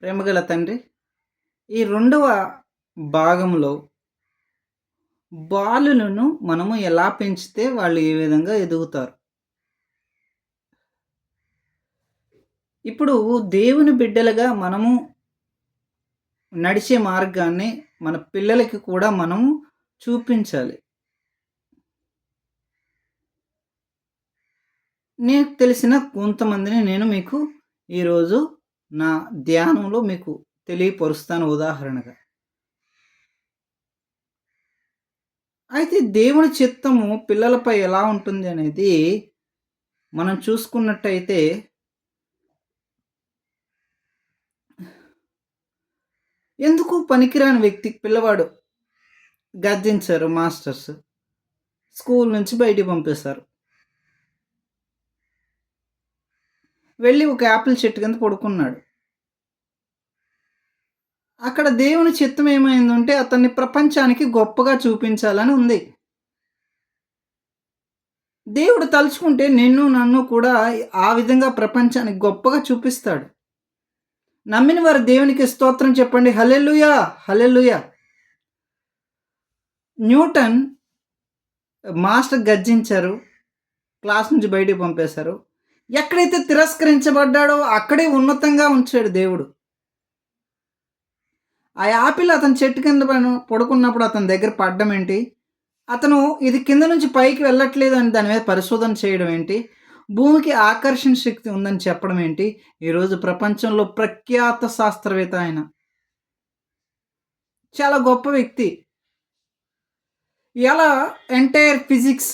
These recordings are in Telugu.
ప్రేమగల తండ్రి, ఈ రెండవ భాగంలో బాలులను మనము ఎలా పెంచితే వాళ్ళు ఏ విధంగా ఎదుగుతారు. ఇప్పుడు దేవుని బిడ్డలుగా మనము నడిచే మార్గాన్ని మన పిల్లలకి కూడా మనము చూపించాలి. నాకు తెలిసిన కొంతమందిని నేను మీకు ఈరోజు నా ధ్యానంలో మీకు తెలియపరుస్తాను ఉదాహరణగా. అయితే దేవుని చిత్తము పిల్లలపై ఎలా ఉంటుంది అనేది మనం చూసుకున్నట్టయితే ఎందుకు పనికిరాని వ్యక్తి పిల్లవాడు గద్దించారు మాస్టర్స్. స్కూల్ నుంచి బయటికి పంపేశారు. వెళ్ళి ఒక యాపిల్ చెట్టు కింద పడుకున్నాడు. అక్కడ దేవుని చిత్తం ఏమైందంటే అతన్ని ప్రపంచానికి గొప్పగా చూపించాలని ఉంది. దేవుడు తలుచుకుంటే నిన్ను నన్ను కూడా ఆ విధంగా ప్రపంచానికి గొప్పగా చూపిస్తాడు. నమ్మిన వారు దేవునికి స్తోత్రం చెప్పండి. హల్లెలూయా, హల్లెలూయా. న్యూటన్ మాస్టర్ గర్జించారు, క్లాస్ నుంచి బయటికి పంపేశారు. ఎక్కడైతే తిరస్కరించబడ్డాడో అక్కడే ఉన్నతంగా ఉంచాడు దేవుడు. ఆ యాపిల్ అతని చెట్టు కింద పడుకున్నప్పుడు అతని దగ్గర పడ్డం ఏంటి? అతను ఇది కింద నుంచి పైకి వెళ్ళట్లేదు అని దాని మీద పరిశోధన చేయడం ఏంటి? భూమికి ఆకర్షణ శక్తి ఉందని చెప్పడం ఏంటి? ఈరోజు ప్రపంచంలో ప్రఖ్యాత శాస్త్రవేత్త ఆయన. చాలా గొప్ప వ్యక్తి. ఇలా ఎంటైర్ ఫిజిక్స్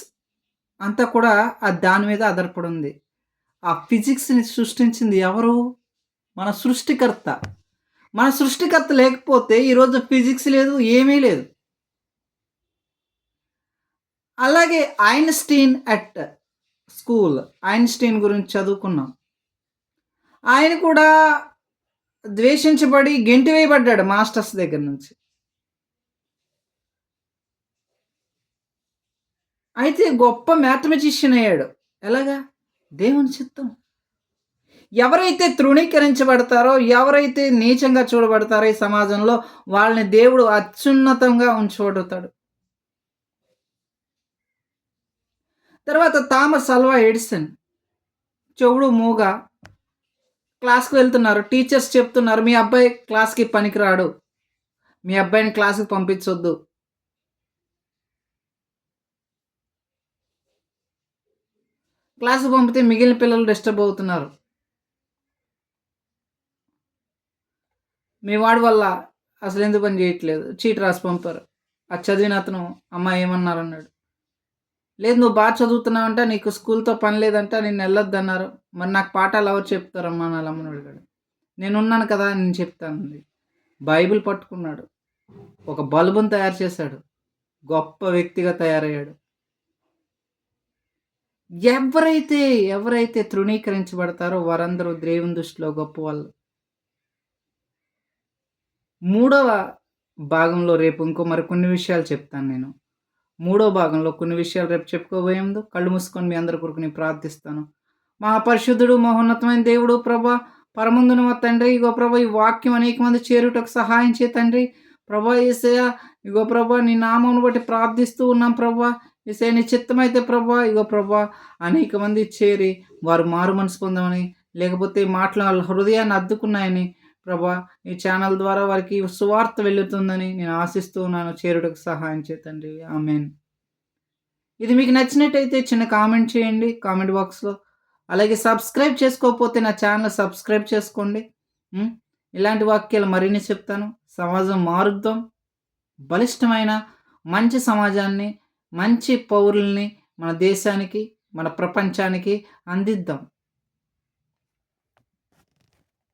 అంతా కూడా దాని మీద ఆధారపడి ఉంది. ఆ ఫిజిక్స్‌ని సృష్టించింది ఎవరు? మన సృష్టికర్త. మన సృష్టికర్త లేకపోతే ఈరోజు ఫిజిక్స్ లేదు, ఏమీ లేదు. అలాగే ఐన్‌స్టీన్ అట్ స్కూల్. ఐన్‌స్టీన్ గురించి చదువుకున్నాం. ఆయన కూడా ద్వేషించబడి గెంటివేయబడ్డాడు మాస్టర్స్ దగ్గర నుంచి. అయితే గొప్ప మ్యాథమెటిషియన్ అయ్యాడు. ఎలాగా? దేవుని చిత్తం. ఎవరైతే తృణీకరించబడతారో, ఎవరైతే నీచంగా చూడబడతారో ఈ సమాజంలో వాళ్ళని దేవుడు అత్యున్నతంగా ఉంచబడతాడు. తర్వాత థామస్ అల్వా ఎడిసన్ చెవుడు మూగ క్లాస్‌కి వెళ్తున్నారు. టీచర్స్ చెప్తున్నారు, మీ అబ్బాయి క్లాస్‌కి పనికిరాడు. మీ అబ్బాయిని క్లాస్‌కి పంపించొద్దు. క్లాస్‌కి పంపితే మిగిలిన పిల్లలు డిస్టర్బ్ అవుతున్నారు. మీ వాడి వల్ల అసలు ఎందుకు పని చేయట్లేదు. చీట్ రాసి పంపారు. అది చదివిన అతను అమ్మ ఏమన్నారన్నాడు. లేదు నువ్వు బాగా చదువుతున్నావంట, నీకు స్కూల్‌తో పని లేదంట, నిన్ను వెళ్ళొద్దన్నారు. మరి నాకు పాఠాలు ఎవరు చెప్తారమ్మా అని వాళ్ళమ్మని అడిగాడు. నేనున్నాను కదా నేను చెప్తానంది. బైబిల్ పట్టుకున్నాడు. ఒక బల్బును తయారు చేశాడు. గొప్ప వ్యక్తిగా తయారయ్యాడు. ఎవరైతే తృణీకరించబడతారో వారందరూ దేవుని దృష్టిలో గొప్పవాళ్ళు. మూడవ భాగంలో రేపు ఇంకో మరికొన్ని విషయాలు చెప్తాను నేను. మూడో భాగంలో కొన్ని విషయాలు రేపు చెప్పుకోబోయే ముందు కళ్ళు మూసుకొని మీ అందరి కొరకు నేను ప్రార్థిస్తాను. మహాపరిశుద్ధుడు, మహోన్నతమైన దేవుడు, ప్రభా పరమందున మా తండ్రి, ఇగో ప్రభా ఈ వాక్యం అనేక మంది చేరుటకు సహాయం చేయ తండ్రి. ప్రభా యేసయ్య, ఇగో ప్రభా నీ నామమును బట్టి ప్రార్థిస్తూ ఉన్నాం ప్రభా. యేసయ్య నీ చిత్తమైతే ప్రభా, ఇగో ప్రభా అనేక మంది చేరి వారు మారు మనసు పొందమని, లేకపోతే మాటలు వాళ్ళ హృదయాన్ని అద్దుకున్నాయని ప్రభా ఈ ఛానల్ ద్వారా వారికి సువార్త వెళ్తుందని నేను ఆశిస్తూ ఉన్నాను. చేరుటకు సహాయం చేయ తండ్రి. ఆమేన్. ఇది మీకు నచ్చినట్టయితే చిన్న కామెంట్ చేయండి కామెంట్ బాక్స్‌లో. అలాగే సబ్స్క్రైబ్ చేసుకోకపోతే నా ఛానల్ సబ్స్క్రైబ్ చేసుకోండి. ఇలాంటి వాక్యాలు మరిన్ని చెప్తాను. సమాజం మారుద్దాం. బలిష్టమైన మంచి సమాజాన్ని, మంచి పౌరుల్ని మన దేశానికి, మన ప్రపంచానికి అందిద్దాం.